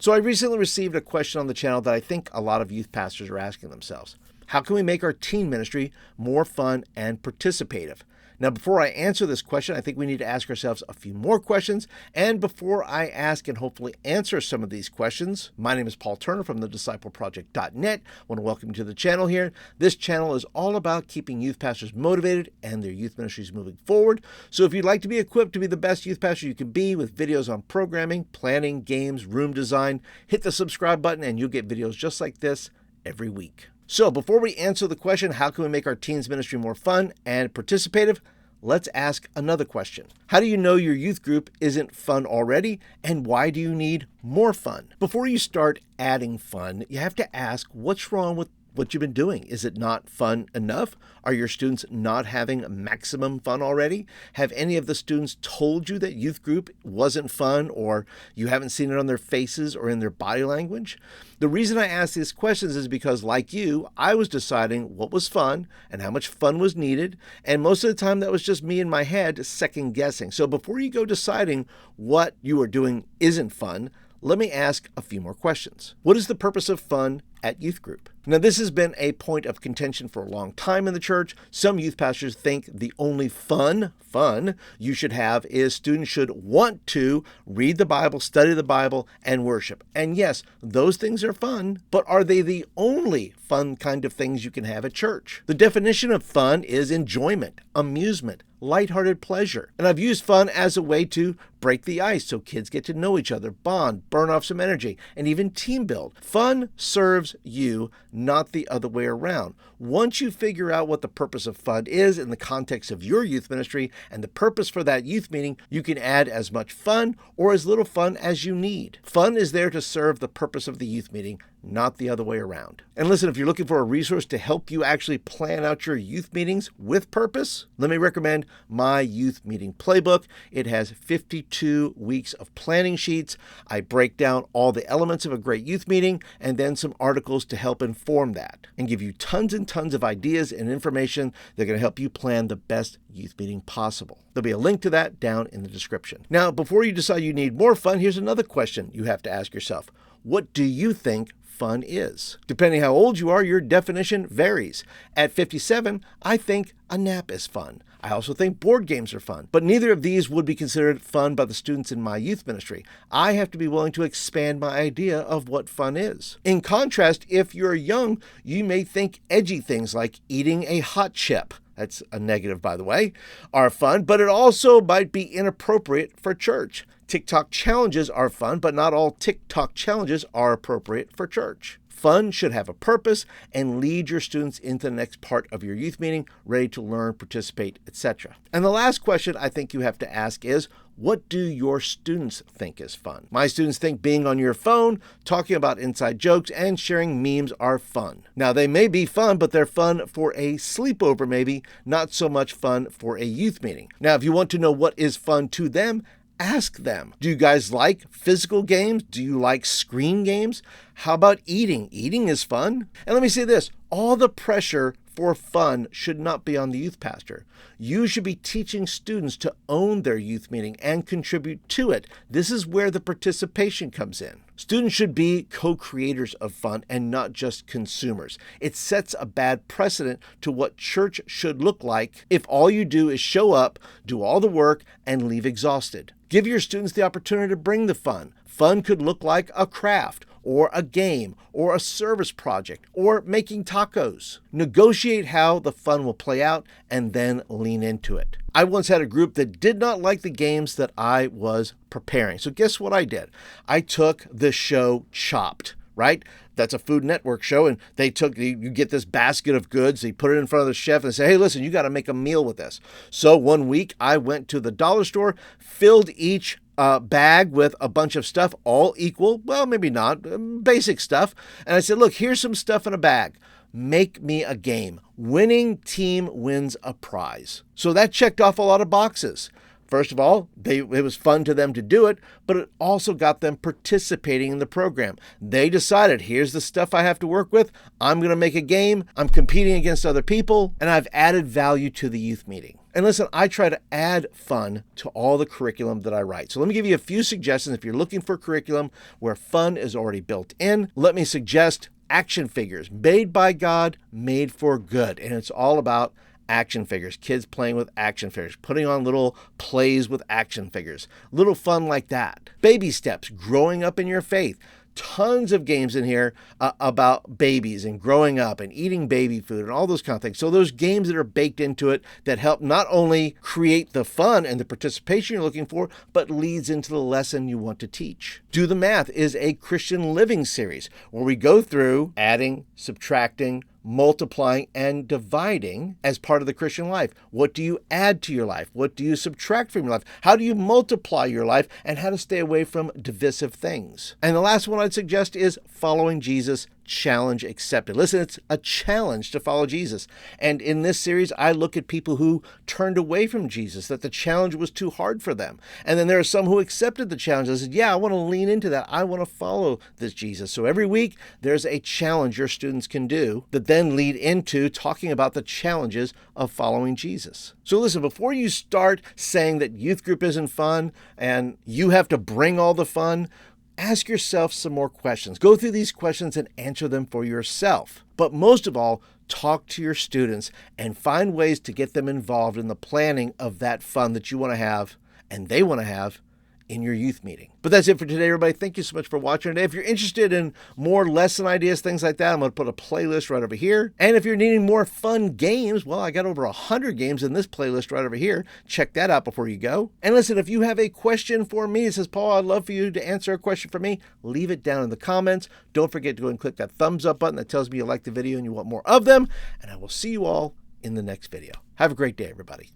So I recently received a question on the channel that I think a lot of youth pastors are asking themselves. How can we make our teen ministry more fun and participative? Now, before I answer this question, I think we need to ask ourselves a few more questions. And before I ask and hopefully answer some of these questions, my name is Paul Turner from thediscipleproject.net. I want to welcome you to the channel here. This channel is all about keeping youth pastors motivated and their youth ministries moving forward. So if you'd like to be equipped to be the best youth pastor you can be with videos on programming, planning, games, room design, hit the subscribe button and you'll get videos just like this every week. So before we answer the question, how can we make our teens ministry more fun and participative? Let's ask another question. How do you know your youth group isn't fun already, and why do you need more fun? Before you start adding fun, you have to ask what's wrong with what you've been doing. Is it not fun enough? Are your students not having maximum fun already? Have any of the students told you that youth group wasn't fun, or you haven't seen it on their faces or in their body language? The reason I ask these questions is because, like you, I was deciding what was fun and how much fun was needed, and most of the time that was just me in my head second guessing. So before you go deciding what you are doing isn't fun, let me ask a few more questions. What is the purpose of fun at youth group? Now, this has been a point of contention for a long time in the church. Some youth pastors think the only fun you should have is students should want to read the Bible, study the Bible, and worship. And yes, those things are fun, but are they the only fun kind of things you can have at church? The definition of fun is enjoyment, amusement, lighthearted pleasure. And I've used fun as a way to break the ice so kids get to know each other, bond, burn off some energy, and even team build. Fun serves you, not the other way around. Once you figure out what the purpose of fun is in the context of your youth ministry and the purpose for that youth meeting, you can add as much fun or as little fun as you need. Fun is there to serve the purpose of the youth meeting, not the other way around. And listen, if you're looking for a resource to help you actually plan out your youth meetings with purpose, let me recommend my youth meeting playbook. It has 52 weeks of planning sheets. I break down all the elements of a great youth meeting and then some articles to help inform that and give you tons and tons of ideas and information that are going to help you plan the best youth meeting possible. There'll be a link to that down in the description. Now, before you decide you need more fun, here's another question you have to ask yourself. What do you think fun is? Depending how old you are, your definition varies. At 57, I think a nap is fun. I also think board games are fun, but neither of these would be considered fun by the students in my youth ministry. I have to be willing to expand my idea of what fun is. In contrast, if you're young, you may think edgy things like eating a hot chip, that's a negative by the way, are fun, but it also might be inappropriate for church. TikTok challenges are fun, but not all TikTok challenges are appropriate for church. Fun should have a purpose and lead your students into the next part of your youth meeting, ready to learn, participate, etc. And the last question I think you have to ask is, what do your students think is fun? My students think being on your phone, talking about inside jokes, and sharing memes are fun. Now, they may be fun, but they're fun for a sleepover maybe, not so much fun for a youth meeting. Now, if you want to know what is fun to them, ask them. Do you guys like physical games? Do you like screen games? How about eating? Eating is fun. And let me say this, all the pressure for fun should not be on the youth pastor. You should be teaching students to own their youth meeting and contribute to it. This is where the participation comes in. Students should be co-creators of fun and not just consumers. It sets a bad precedent to what church should look like if all you do is show up, do all the work, and leave exhausted. Give your students the opportunity to bring the fun. Fun could look like a craft, or a game, or a service project, or making tacos. Negotiate how the fun will play out and then lean into it. I once had a group that did not like the games that I was preparing. So guess what I did? I took the show Chopped, right? That's a Food Network show, and you get this basket of goods, you put it in front of the chef and say, hey, listen, you got to make a meal with this. So one week I went to the dollar store, filled each bag with a bunch of stuff, all equal, well, maybe not, basic stuff. And I said, look, here's some stuff in a bag. Make me a game. Winning team wins a prize. So that checked off a lot of boxes. First of all, it was fun to them to do it, but it also got them participating in the program. They decided, here's the stuff I have to work with. I'm going to make a game. I'm competing against other people, and I've added value to the youth meeting. And listen, I try to add fun to all the curriculum that I write. So let me give you a few suggestions. If you're looking for curriculum where fun is already built in, let me suggest action figures made by God, made for good. And it's all about action figures, kids playing with action figures, putting on little plays with action figures, little fun like that. Baby steps, growing up in your faith. Tons of games in here about babies and growing up and eating baby food and all those kind of things. So those games that are baked into it that help not only create the fun and the participation you're looking for, but leads into the lesson you want to teach. Do the Math is a Christian living series where we go through adding, subtracting, multiplying, and dividing as part of the Christian life. What do you add to your life? What do you subtract from your life? How do you multiply your life? And how to stay away from divisive things. And the last one I'd suggest is Following Jesus, Challenge Accepted. Listen, it's a challenge to follow Jesus. And in this series, I look at people who turned away from Jesus, that the challenge was too hard for them. And then there are some who accepted the challenge and said, yeah, I want to lean into that. I want to follow this Jesus. So every week, there's a challenge your students can do that then lead into talking about the challenges of following Jesus. So listen, before you start saying that youth group isn't fun and you have to bring all the fun, ask yourself some more questions. Go through these questions and answer them for yourself. But most of all, talk to your students and find ways to get them involved in the planning of that fun that you want to have and they want to have in your youth meeting. But that's it for today, everybody. Thank you so much for watching today. If you're interested in more lesson ideas, things like that, I'm going to put a playlist right over here. And if you're needing more fun games, well, I got over 100 games in this playlist right over here. Check that out before you go. And listen, if you have a question for me, it says, Paul, I'd love for you to answer a question for me, leave it down in the comments. Don't forget to go and click that thumbs up button that tells me you like the video and you want more of them. And I will see you all in the next video. Have a great day, everybody.